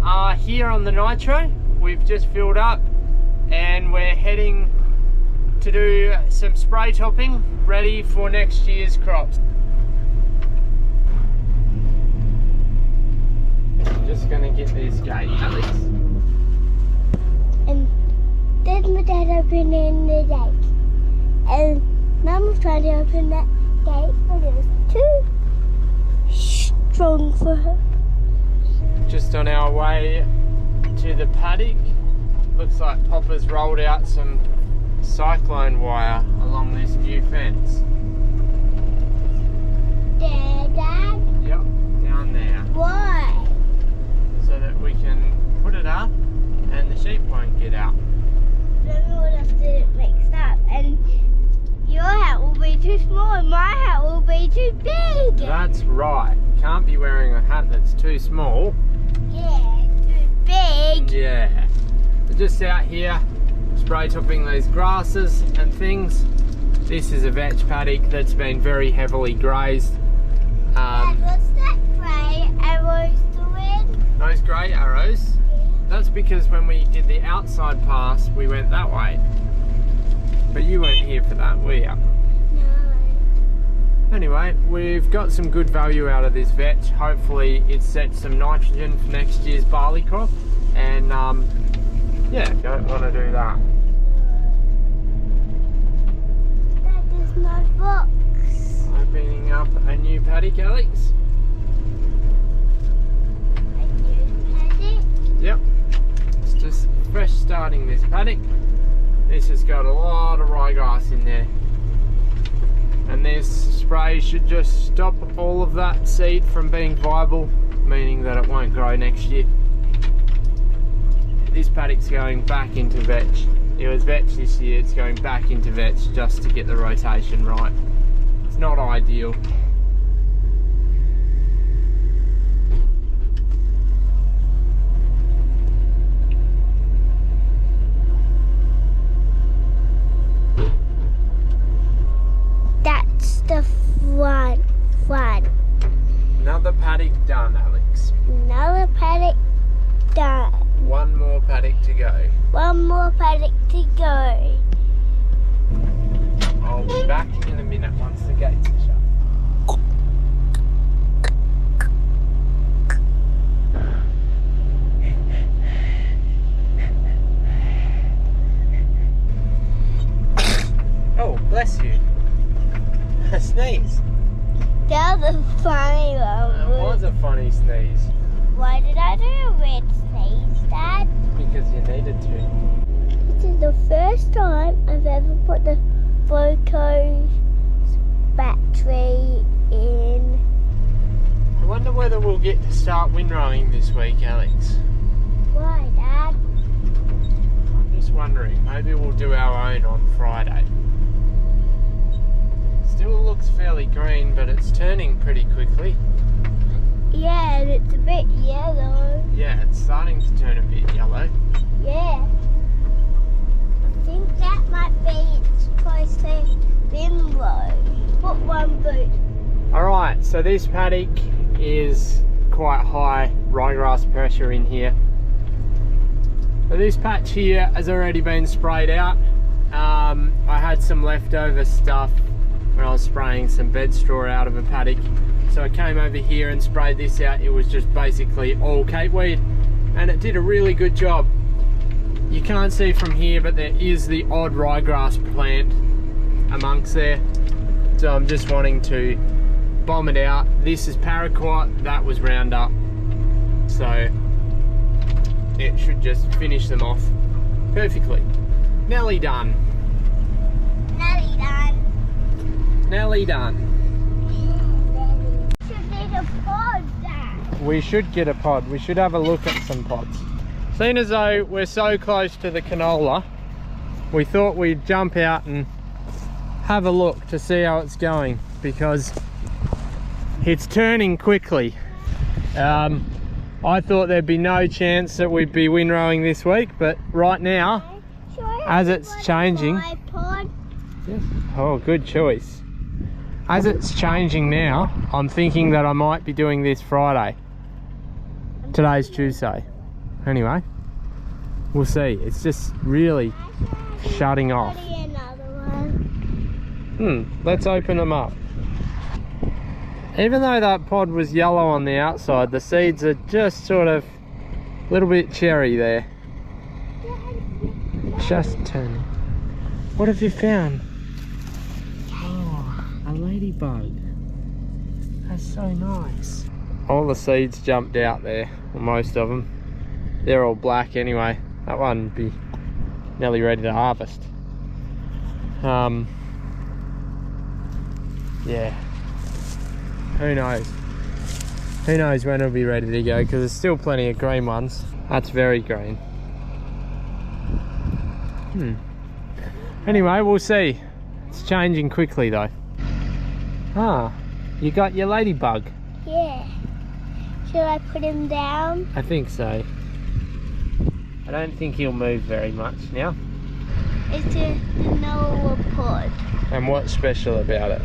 are here on the nitro. We've just filled up and we're heading to do some spray topping, ready for next year's crops. I'm just going to get this gate, Alex. And then my dad opened in the gate. And Mum was trying to open that gate, but it was too strong for her. Just on our way to the paddock. Looks like Papa's rolled out some cyclone wire along this new fence. There, Dad? Yep, down there. Why? So that we can put it up and the sheep won't get out. Then we would have to mix up, and your hat will be too small and my hat will be too big. That's right. Can't be wearing a hat that's too small. Yeah, too big. Yeah. We're just out here spray topping these grasses and things. This is a vetch paddock that's been very heavily grazed. Dad, what's that grey arrows doing? Those grey arrows, that's because when we did the outside pass, we went that way. But you weren't here for that, were you? No. Anyway, we've got some good value out of this vetch. Hopefully it sets some nitrogen for next year's barley crop. And yeah, don't want to do that. That is no box. Opening up a new paddock, Alex. A new paddock? Yep. It's just fresh starting this paddock. This has got a lot of ryegrass in there. And this spray should just stop all of that seed from being viable, meaning that it won't grow next year. This paddock's going back into vetch. It was vetch this year, it's going back into vetch just to get the rotation right. It's not ideal. That's the front. Another paddock done, Alex. Another paddock done. One more paddock to go. One more paddock to go. I'll be back in a minute once the gates are shut. Oh, bless you. A sneeze. That was a funny one. That was a funny sneeze. Why did I do a red sneeze, Dad? Because you needed to. This is the first time I've ever put the Voco's battery in. I wonder whether we'll get to start windrowing this week, Alex. Why, Dad? I'm just wondering, maybe we'll do our own on Friday. Still looks fairly green, but it's turning pretty quickly. Yeah, and it's a bit yellow. Yeah, it's starting to turn a bit yellow. Yeah. I think that might be it's supposed to windrow. Put one boot. Alright, so this paddock is quite high ryegrass pressure in here. So this patch here has already been sprayed out. I had some leftover stuff when I was spraying some bed straw out of a paddock. So I came over here and sprayed this out. It was just basically all capeweed and it did a really good job. You can't see from here, but there is the odd ryegrass plant amongst there. So I'm just wanting to bomb it out. This is paraquat, that was Roundup. So it should just finish them off perfectly. Nearly done. Nearly done. Nearly done. Should need a pod, Dad. We should get a pod. We should have a look at some pods. Seeing as though we're so close to the canola, we thought we'd jump out and have a look to see how it's going, because it's turning quickly. I thought there'd be no chance that we'd be windrowing this week, but right now, as it's changing, yes. Oh, good choice. As it's changing now, I'm thinking that I might be doing this Friday. Today's Tuesday. Anyway, we'll see. It's just really shutting off. Another one. Let's open them up. Even though that pod was yellow on the outside, the seeds are just sort of a little bit cherry there. Just turning. What have you found? Oh, a ladybug. That's so nice. All the seeds jumped out there, well, most of them. They're all black anyway. That one would be nearly ready to harvest. Yeah. Who knows? Who knows when it'll be ready to go, because there's still plenty of green ones. That's very green. Anyway, we'll see. It's changing quickly though. Ah, you got your ladybug. Yeah. Should I put him down? I think so. I don't think he'll move very much now. It's a canola pod. And what's special about it?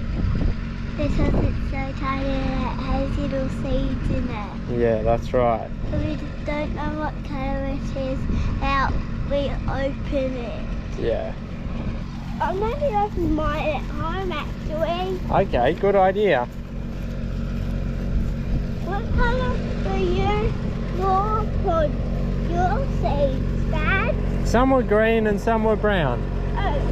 Because it's so tiny and it has little seeds in it. Yeah, that's right. So we don't know what colour it is out we open it. Yeah. I'm going to open mine at home actually. Okay, good idea. What colour are your pod, your seeds, Dad? Some were green and some were brown. Oh.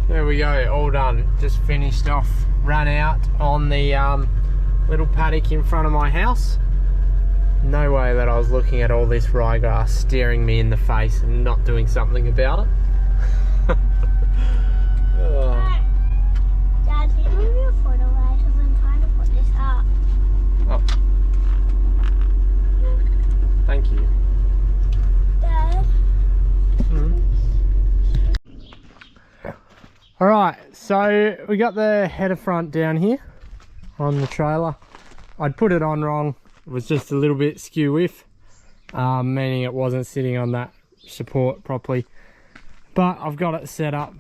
There we go, all done. Just finished off, ran out on the little paddock in front of my house. No way that I was looking at all this ryegrass staring me in the face and not doing something about it. Dad, can you move your foot away because I'm trying to put this up. Oh. Thank you. Dad. Alright, so we got the header front down here on the trailer. I'd put it on wrong. It was just a little bit skew with, meaning it wasn't sitting on that support properly. But I've got it set up.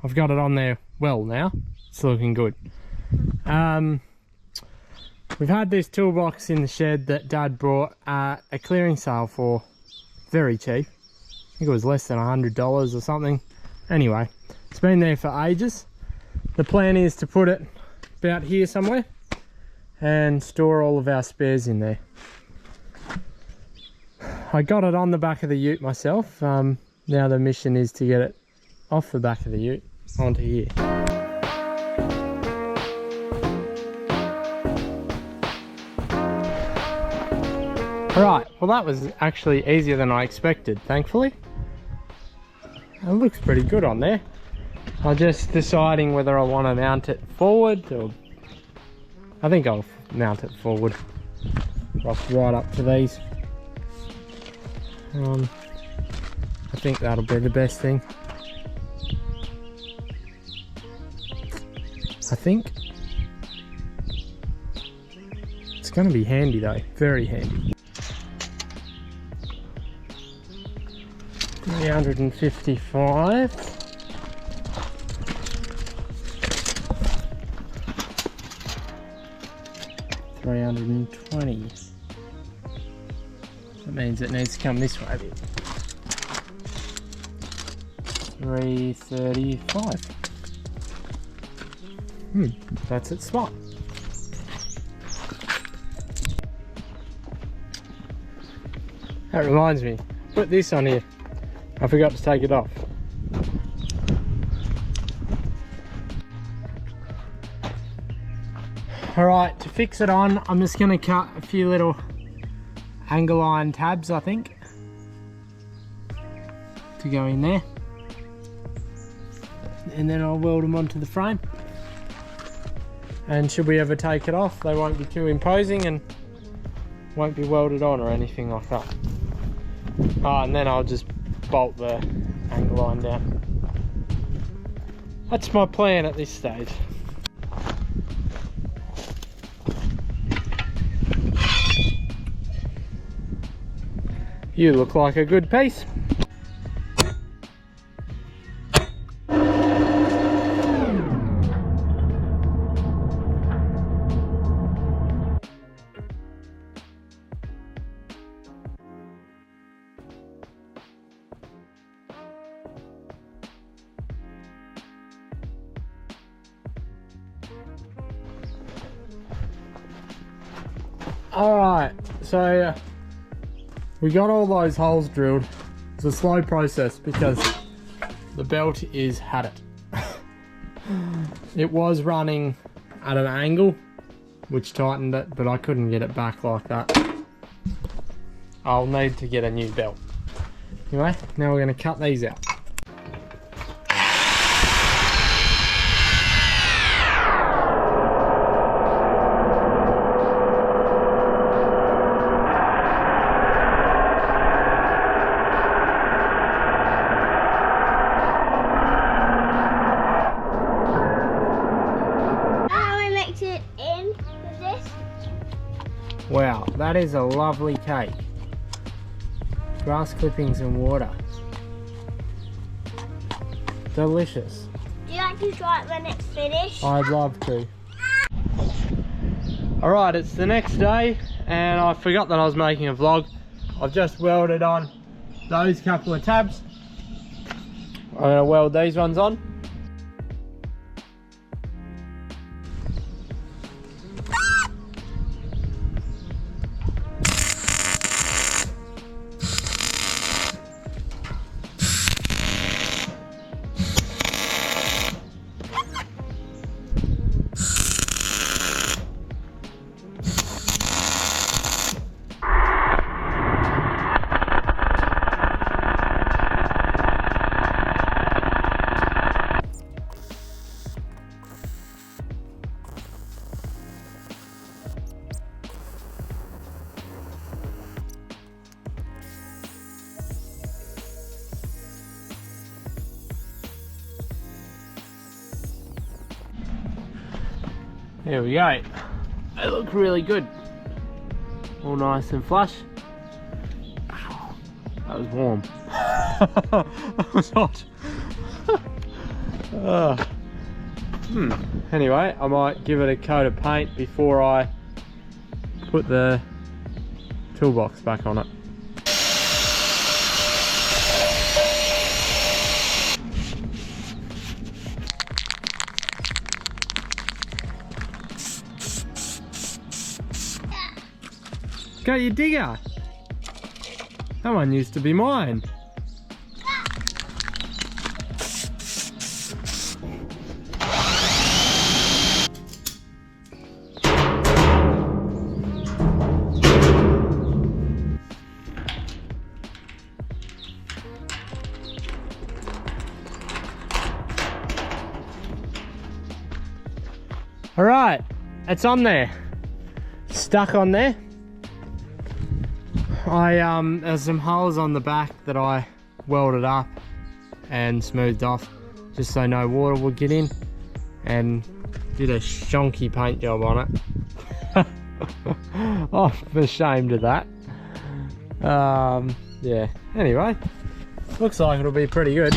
I've got it on there well now. It's looking good. We've had this toolbox in the shed that Dad brought at a clearing sale for very cheap. I think it was less than $100 or something. Anyway, it's been there for ages. The plan is to put it about here somewhere and store all of our spares in there. I got it on the back of the ute myself. Now the mission is to get it off the back of the ute onto here. Alright, well that was actually easier than I expected, thankfully. It looks pretty good on there. I'm just deciding whether I want to mount it forward or... I think I'll mount it forward. Rock right up to these. I think that'll be the best thing. I think. It's going to be handy though, very handy. 355. 320. That means it needs to come this way a bit. 335. That's its spot. That reminds me, put this on here. I forgot to take it off. Alright, to fix it on, I'm just going to cut a few little angle iron tabs, I think, to go in there. And then I'll weld them onto the frame. And should we ever take it off, they won't be too imposing and won't be welded on or anything like that. And then I'll just bolt the angle iron down. That's my plan at this stage. You look like a good piece. Alright, so we got all those holes drilled. It's a slow process because the belt is had it. It was running at an angle, which tightened it, but I couldn't get it back like that. I'll need to get a new belt. Anyway, now we're going to cut these out. Wow, that is a lovely cake. Grass clippings and water. Delicious. Do you like to try it when it's finished? I'd love to. Alright, it's the next day and I forgot that I was making a vlog. I've just welded on those couple of tabs. I'm going to weld these ones on. There we go. They look really good. All nice and flush. That was warm. That was hot. Anyway, I might give it a coat of paint before I put the toolbox back on it. Got your digger. That one used to be mine. All right, it's on there. Stuck on there. There's some holes on the back that I welded up and smoothed off just so no water would get in, and did a shonky paint job on it. I'm ashamed of that. Yeah, anyway, looks like it'll be pretty good.